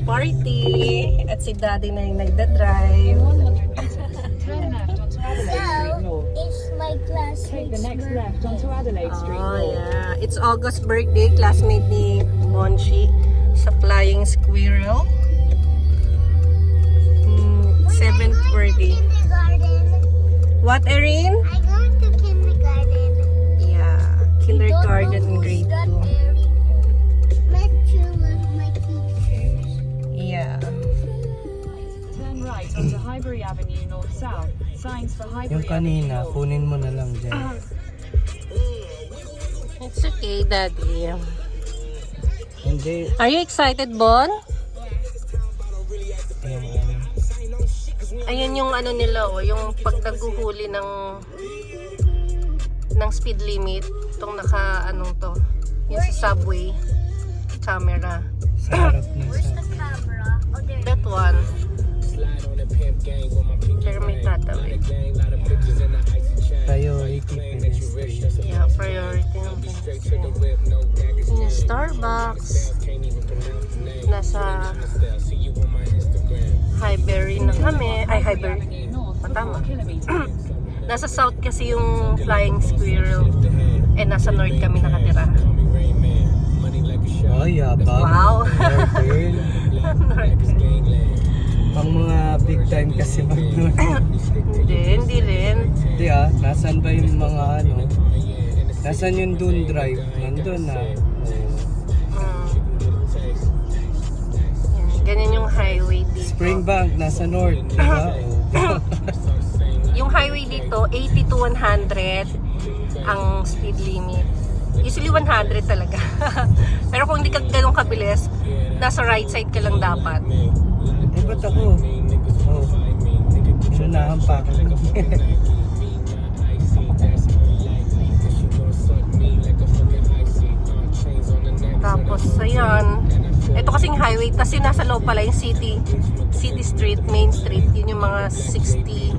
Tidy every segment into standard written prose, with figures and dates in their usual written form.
party. At si Daddy na yung nagda-drive. It's my classmate's Take the next left onto Adelaide Street. Oh, yeah. It's August's birthday. Classmate ni Monchi sa Flying Squirrel. 7:40. kindergarten. What, Erin? I'm going to kindergarten. Yeah. Kindergarten in grade 2. Met two of my teachers. Yeah. Turn right onto Highbury Avenue North-South. Signs for Highbury Yung kanina, Avenue North. kunin mo na lang dyan. It's okay, Daddy. Hindi. Are you excited, Bon? Yung, Ayan yung ano nila, oh, yung pag naghuhuli ng speed limit, itong anong to, yung sa subway camera. sa harap ng Where's sa... the camera? Oh, there. That one. Pero may tatawid. Priority pedestrian. Yeah, priority ng pedestrian. Yung Starbucks. Nasa Highbury na kami. Ay, Highbury. Avenue North for Tama. 4 kilometers. Nasa south kasi yung Flying Squirrel. Eh, nasa north kami nakatira. Oh, yabang. Wow. Northern. Pang mga big time kasi mag-north. Hindi rin. Hindi nasan ba yung mga ano? Nasaan yung Dune Drive? Nandun na. Yan, ganyan yung highway dito. Springbank, nasa north. Diba? Oh. Yung highway dito, 80 to 100 ang speed limit. Usually 100 talaga. Pero kung hindi ka ganun kabilis, nasa right side ka lang dapat. Eh, ba't ako? Oh. Siya nahampak. Tapos, ayan. Ito kasing highway, kasi nasa loob pala yung city street, main street. Yun yung mga 60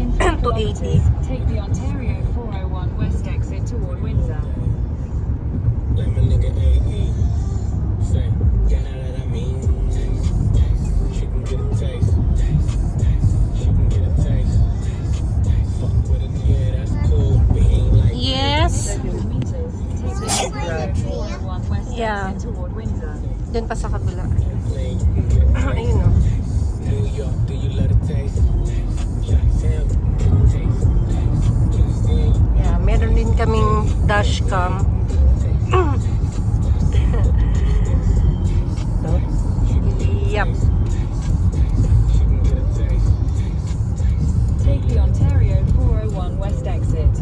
In 3 to 80. kilometers, take the Ontario 401 West exit toward Windsor. Yes. 7 meters, take the Ontario 401 West Yeah. exit toward Windsor. Doon pa sa kabila. Ayun o. Yeah, meron din kaming dashcam. Yup. Take the Ontario 401 West exit.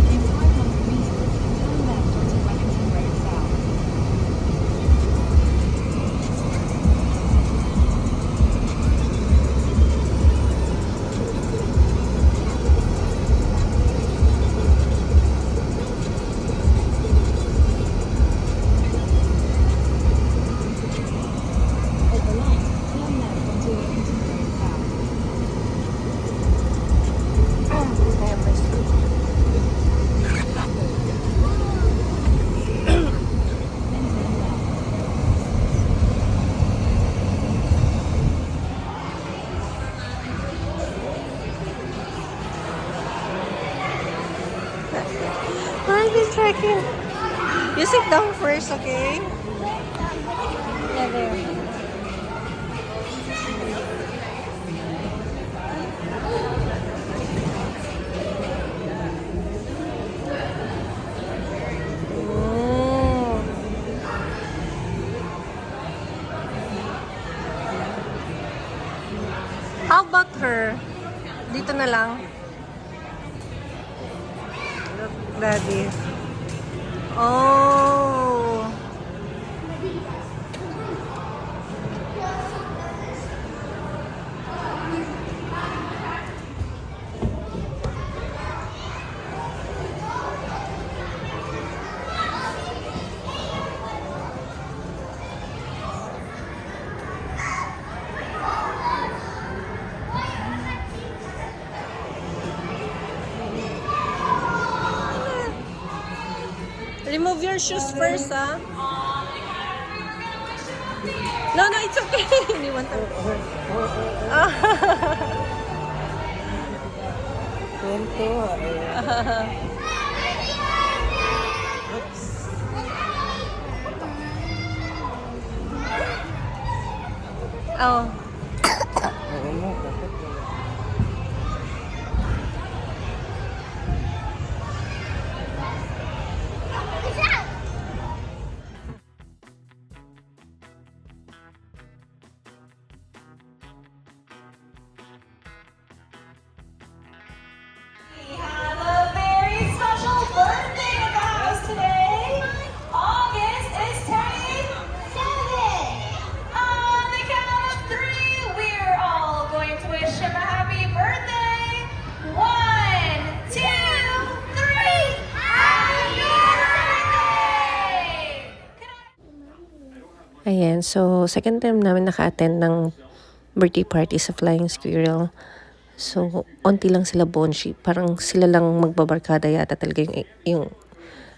In 500 meters, turn left onto Wellington Road South. At the light, turn left onto Wellington Road South. Then turn left. I'll be checking. You sit down first, okay? Yeah, there. Mm. How about her? Dito na lang. Daddy. Oh. Remove your shoes first, ah. No, it's okay. Hindi want to. Kwento, Oops. Oh. Oo nga, dapat wala. We have a very special birthday in the house today. August is turning 7. On the count of 3, we're all going to wish him a happy birthday. 1, 2, 3. Happy birthday! Ayan, so second time namin naka-attend ng birthday party sa Flying Squirrel. So, onti lang sila Bonshi. Parang sila lang magbabarkada yata talaga yung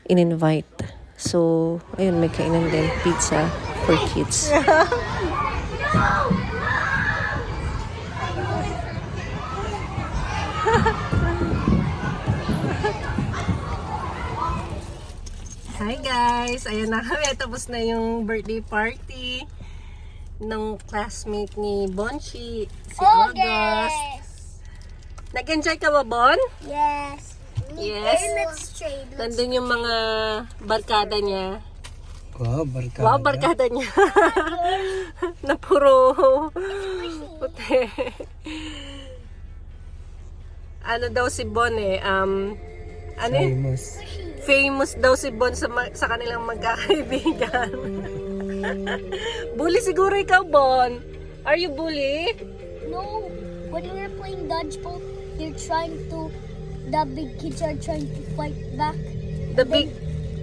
in-invite. So, ayun, may kainan din. Pizza for kids. Hi guys! Ayan na kami. Tapos na yung birthday party ng classmate ni Bonshi, si August. Nag-enjoy ka ba, Bon? Yes. Yes. And let's trade. Nandun yung mga barkada niya. Wow, barkada. Wow, barkada niya. Na puro puti. Ano daw si Bon eh, ano yun? Famous. Famous daw si Bon sa kanilang magkakaibigan. Bully siguro ikaw, Bon. Are you bully? No, when we were playing dodgeball, the big kids are trying to fight back. The big...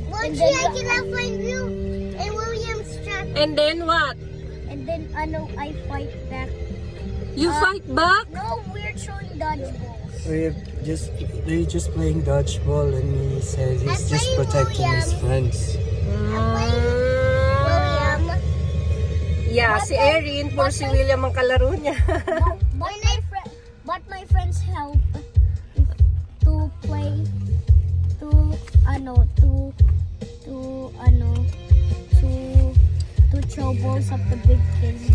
Well, I cannot find you. And William's trapped. And then what? And then, I fight back. You fight back? No, we're throwing dodgeballs. They're just playing dodgeball, and he says he's I'm just playing protecting his William. friends. William. Yeah, si Erin, puro si William ang kalaro niya. But my friends help to play to throw balls at the big kids.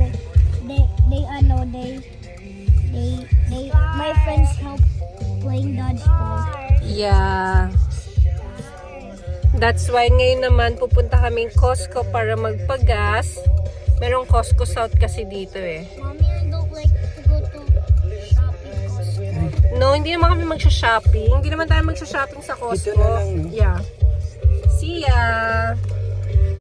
My friends help playing dodgeball. Yeah. That's why ngayon naman pupunta kaming Costco para magpagas. Merong Costco South kasi dito eh. Mommy, I don't like to go to shopping Costco. No, hindi naman kami magsha-shopping. Hindi naman tayo magsha-shopping sa Costco. Dito na lang, no? Yeah. See ya!